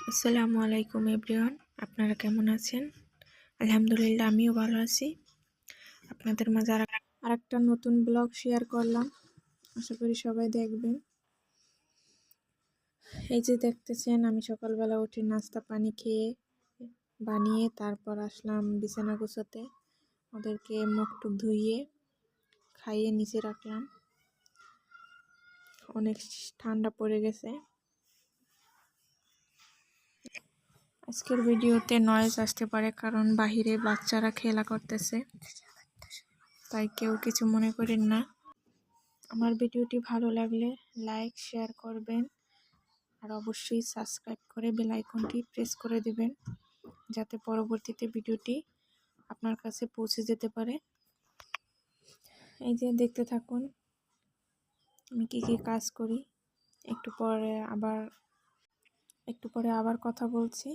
আসসালামু আলাইকুম এভরিওয়ান, আপনারা কেমন আছেন? আলহামদুলিল্লাহ, আমিও ভালো আছি। আপনাদের মাঝে আরেকটা নতুন ব্লগ শেয়ার করলাম, আশা করি সবাই দেখবেন। এই যে দেখতেছেন, আমি সকালবেলা উঠে নাস্তা পানি খেয়ে বানিয়ে তারপর আসলাম বিছানা গোছাতে। ওদেরকে মুখ টুক ধুইয়ে খাইয়ে নিচে রাখলাম। অনেক ঠান্ডা পড়ে গেছে। আজকের ভিডিওতে নয়েজ আসতে পারে, কারণ বাহিরে বাচ্চারা খেলা করতেছে, তাই কেউ কিছু মনে করেন না। আমার ভিডিওটি ভালো লাগলে লাইক শেয়ার করবেন, আর অবশ্যই সাবস্ক্রাইব করে বেল আইকনটি প্রেস করে দেবেন, যাতে পরবর্তীতে ভিডিওটি আপনার কাছে পৌঁছে যেতে পারে। এই যে দেখতে থাকুন আমি কি কি কাজ করি। একটু পরে আবার কথা বলছি।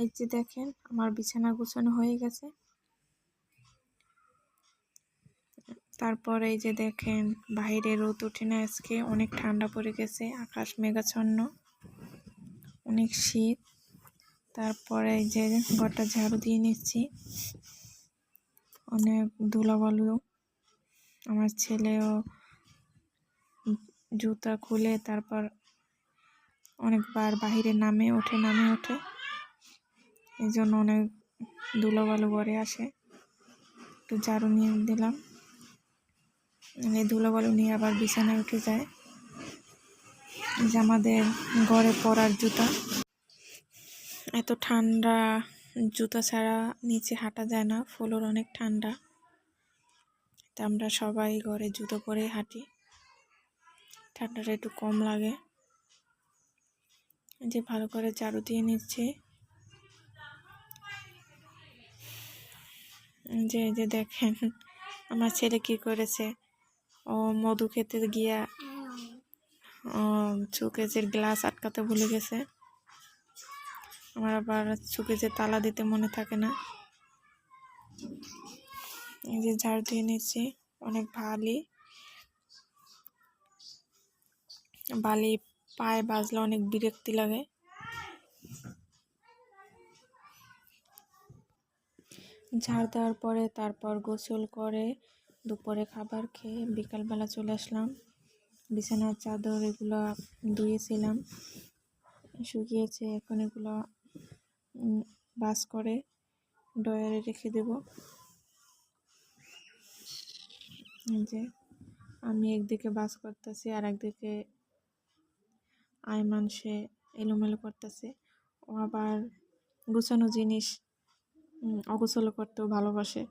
এই যে দেখেন, আমার বিছানা গোছানো হয়ে গেছে। তারপর এই যে দেখেন, বাইরে রোদ ওঠে না, আজকে অনেক ঠান্ডা পড়ে গেছে, আকাশ মেঘাচ্ছন্ন, অনেক শীত। তারপরে এই যে ঘরটা ঝাড়ু দিয়ে নিচ্ছি, অনেক ধুলাবালু। আমার ছেলেও জুতা খুলে তারপর অনেকবার বাহিরে নামে ওঠে এই জন্য অনেক ধুলাবালু ঘরে আসে। একটু ঝাড়ু নিয়ে দিলাম, এই ধুলাবালু নিয়ে আবার বিছানায় উঠে যায়। যে আমাদের ঘরে পরার জুতা, এত ঠান্ডা, জুতা ছাড়া নিচে হাঁটা যায় না, ফ্লোর অনেক ঠান্ডা। তা আমরা সবাই ঘরে জুতো পরে হাঁটি, ঠান্ডাটা একটু কম লাগে। যে ভালো করে ঝাড়ু দিয়ে নিচ্ছে। যে দেখেন আমার ছেলে কি করেছে, ও মধু খেতে গিয়া শোকেজের গ্লাস আটকাতে ভুলে গেছে। আমার আবার শোকেজে তালা দিতে মনে থাকে না। এই যে ঝাড়ু দিয়ে নিচ্ছি, অনেক বালি পায়ে বাজলে অনেক বিরক্তি লাগে। ঝাড় দেওয়ার পরে তারপর গোসল করে দুপুরে খাবার খেয়ে বিকালবেলা চলে আসলাম। বিছানার চাদর এগুলো ধুয়েছিলাম, শুকিয়েছে। এখন এগুলো ভাঁজ করে ড্রয়ারে রেখে দেব। যে আমি একদিকে ভাঁজ করতেছি আর একদিকে আয়মান সে এলোমেলো করতেছে। ও আবার গুছানো জিনিস অগোছালো করতেও ভালোবাসে।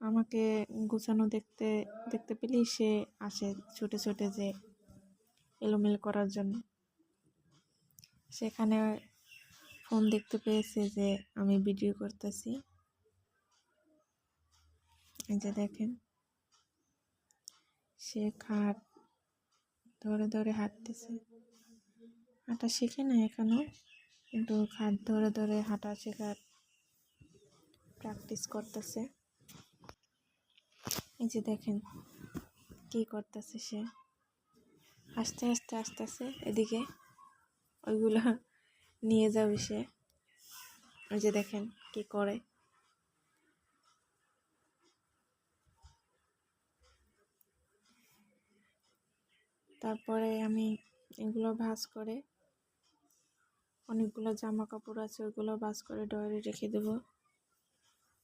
আমাকে গুছানো দেখতে দেখতে পেলেই সে আসে ছুটে ছুটে যে এলোমেলো করার জন্য। সেখানে ফোন দেখতে পেয়েছে যে আমি ভিডিও করতেছি। এই যে দেখেন, সে খাট ধরে ধরে হাঁটতেছে। হাঁটা শেখে না এখনো, কিন্তু খাট ধরে ধরে হাঁটা শেখার প্র্যাকটিস করতেছে। এই যে দেখেন কি করতেছে সে, আস্তে আস্তে আসতেছে এদিকে, ওইগুলো নিয়ে যাবে সে। ওই যে দেখেন কি করে। তারপরে আমি এগুলো ভাঁজ করে, অনেকগুলো জামা কাপড় আছে ওইগুলো ভাঁজ করে ড্রয়ারে রেখে দেব।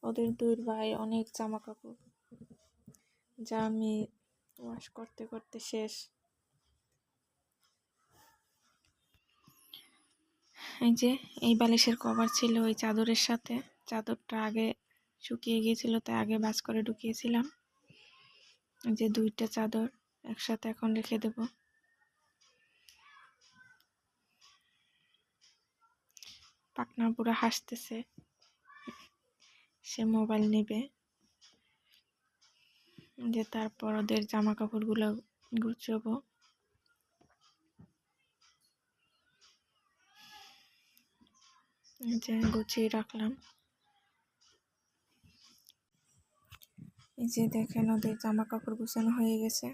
ওদের দুই ভাই অনেক জামা কাপড়, যা আমি ওয়াশ করতে করতে শেষ। এই যে এই বালিশের কভার ছিল ওই চাদরের সাথে, চাদরটা আগে শুকিয়ে গিয়েছিল তাই আগে ভাঁজ করে ঢুকিয়েছিলাম। এই যে দুইটা চাদর একসাথে এখন রেখে দেব। পাকনা পুরা হাসতেছে, সে মোবাইল নেবে। যে তারপর ওদের জামা কাপড়গুলো গুছাবো। যে গুছিয়ে রাখলাম। এই যে দেখেন ওদের জামা কাপড় গুছানো হয়ে গেছে।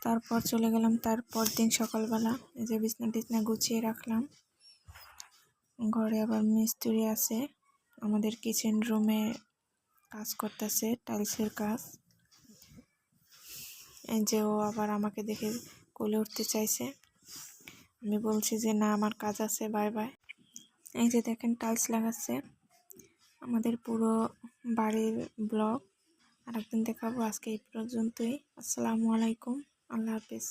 তারপর চলে গেলাম তারপর দিন সকালবেলা। এই যে বিছনা টিছনা গুছিয়ে রাখলাম। ঘরে আবার মিস্ত্রি আছে, আমাদের কিচেন রুমে কাজ করতেছে, টাইলসের কাজ। এই যে ও আবার আমাকে দেখে কোলে উঠতে চাইছে, আমি বলছি যে না আমার কাজ আছে, বাই বাই। এই যে দেখেন টাইলস লাগাচ্ছে। আমাদের পুরো বাড়ির ব্লগ আরেকদিন দেখাবো। আজকে এই পর্যন্তই। আসসালামু আলাইকুম, আল্লাহ হাফিজ।